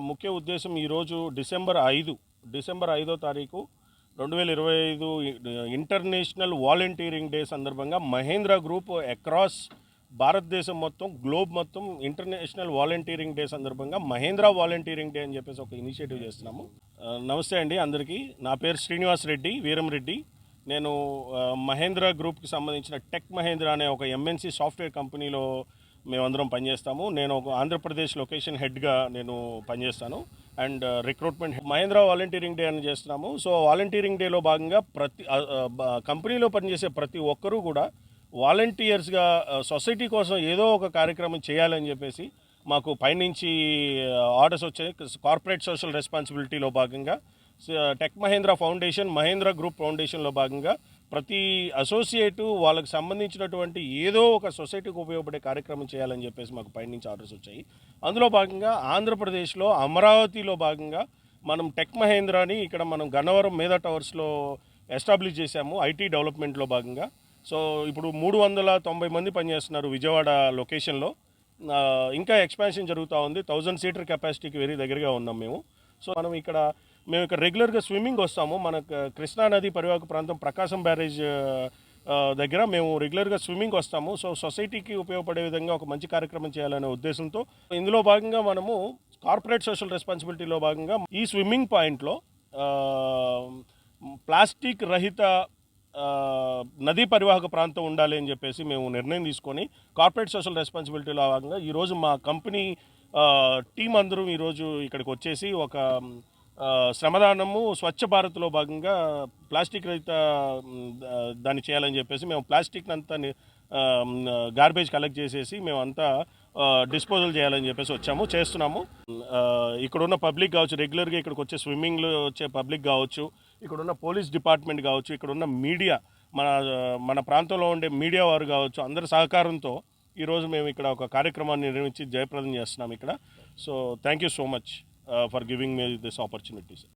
ముఖ్య ఉద్దేశం ఈరోజు డిసెంబర్ 5వ తారీఖు 2025 ఇంటర్నేషనల్ వాలంటీరింగ్ డే సందర్భంగా మహేంద్ర గ్రూప్ అక్రాస్ భారతదేశం మొత్తం గ్లోబ్ మొత్తం ఇంటర్నేషనల్ వాలంటీరింగ్ డే సందర్భంగా మహేంద్ర వాలంటీరింగ్ డే అని చెప్పేసి ఒక ఇనిషియేటివ్ చేస్తున్నాము. నమస్తే అండి అందరికీ. నా పేరు శ్రీనివాస్ రెడ్డి వీరంరెడ్డి. నేను మహేంద్ర గ్రూప్కి సంబంధించిన టెక్ మహేంద్ర అనే ఒక ఎంఎన్సి సాఫ్ట్వేర్ కంపెనీలో మేమందరం పనిచేస్తాము. నేను ఒక ఆంధ్రప్రదేశ్ లొకేషన్ హెడ్గా నేను పనిచేస్తాను and recruitment Mahendra volunteering day అని చేస్తున్నాము. సో వాలంటీరింగ్ డేలో భాగంగా కంపెనీలో పనిచేసే ప్రతి ఒక్కరూ కూడా వాలంటీర్స్గా సొసైటీ కోసం ఏదో ఒక కార్యక్రమం చేయాలని చెప్పేసి మాకు పైనుంచి ఆర్డర్స్ వచ్చాయి. కార్పొరేట్ సోషల్ రెస్పాన్సిబిలిటీలో భాగంగా tech Mahindra foundation, Mahindra group ఫౌండేషన్లో భాగంగా ప్రతి అసోసియేటు వాళ్ళకి సంబంధించినటువంటి ఏదో ఒక సొసైటీకి ఉపయోగపడే కార్యక్రమం చేయాలని చెప్పేసి మాకు పైనుంచి ఆర్డర్స్ వచ్చాయి. అందులో భాగంగా ఆంధ్రప్రదేశ్లో అమరావతిలో భాగంగా మనం టెక్ మహేంద్రాని ఇక్కడ మనం గన్నవరం మేధా టవర్స్లో ఎస్టాబ్లిష్ చేశాము ఐటీ డెవలప్మెంట్లో భాగంగా. సో ఇప్పుడు 390 మంది పనిచేస్తున్నారు విజయవాడ లొకేషన్లో. ఇంకా ఎక్స్పాన్షన్ జరుగుతూ ఉంది. 1000 సీటర్ కెపాసిటీకి వెరీ దగ్గరగా ఉన్నాం మేము. సో మేము ఇక్కడ రెగ్యులర్గా స్విమ్మింగ్ వస్తాము. మనకు కృష్ణానది పరివాహక ప్రాంతం ప్రకాశం బ్యారేజ్ దగ్గర మేము రెగ్యులర్గా స్విమ్మింగ్ వస్తాము. సో సొసైటీకి ఉపయోగపడే విధంగా ఒక మంచి కార్యక్రమం చేయాలనే ఉద్దేశంతో ఇందులో భాగంగా మనము కార్పొరేట్ సోషల్ రెస్పాన్సిబిలిటీలో భాగంగా ఈ స్విమ్మింగ్ పాయింట్లో ప్లాస్టిక్ రహిత నదీ పరివాహక ప్రాంతం ఉండాలి అని చెప్పేసి మేము నిర్ణయం తీసుకొని కార్పొరేట్ సోషల్ రెస్పాన్సిబిలిటీలో భాగంగా ఈరోజు మా కంపెనీ టీం అందరూ ఈరోజు ఇక్కడికి వచ్చేసి ఒక శ్రమదానము స్వచ్ఛ భారత్లో భాగంగా ప్లాస్టిక్ రహిత దాన్ని చేయాలని చెప్పేసి మేము ప్లాస్టిక్ అంతా గార్బేజ్ కలెక్ట్ చేసేసి మేమంతా డిస్పోజల్ చేయాలని చెప్పేసి చేస్తున్నాము. ఇక్కడున్న పబ్లిక్ కావచ్చు, రెగ్యులర్గా ఇక్కడికి వచ్చే స్విమ్మింగ్లో వచ్చే పబ్లిక్ కావచ్చు, ఇక్కడున్న పోలీస్ డిపార్ట్మెంట్ కావచ్చు, ఇక్కడున్న మీడియా మన ప్రాంతంలో ఉండే మీడియా వారు కావచ్చు, అందరి సహకారంతో ఈరోజు మేము ఇక్కడ ఒక కార్యక్రమాన్ని నిర్వహించి జయప్రదం చేస్తున్నాం ఇక్కడ. So thank you so much for giving me this opportunity.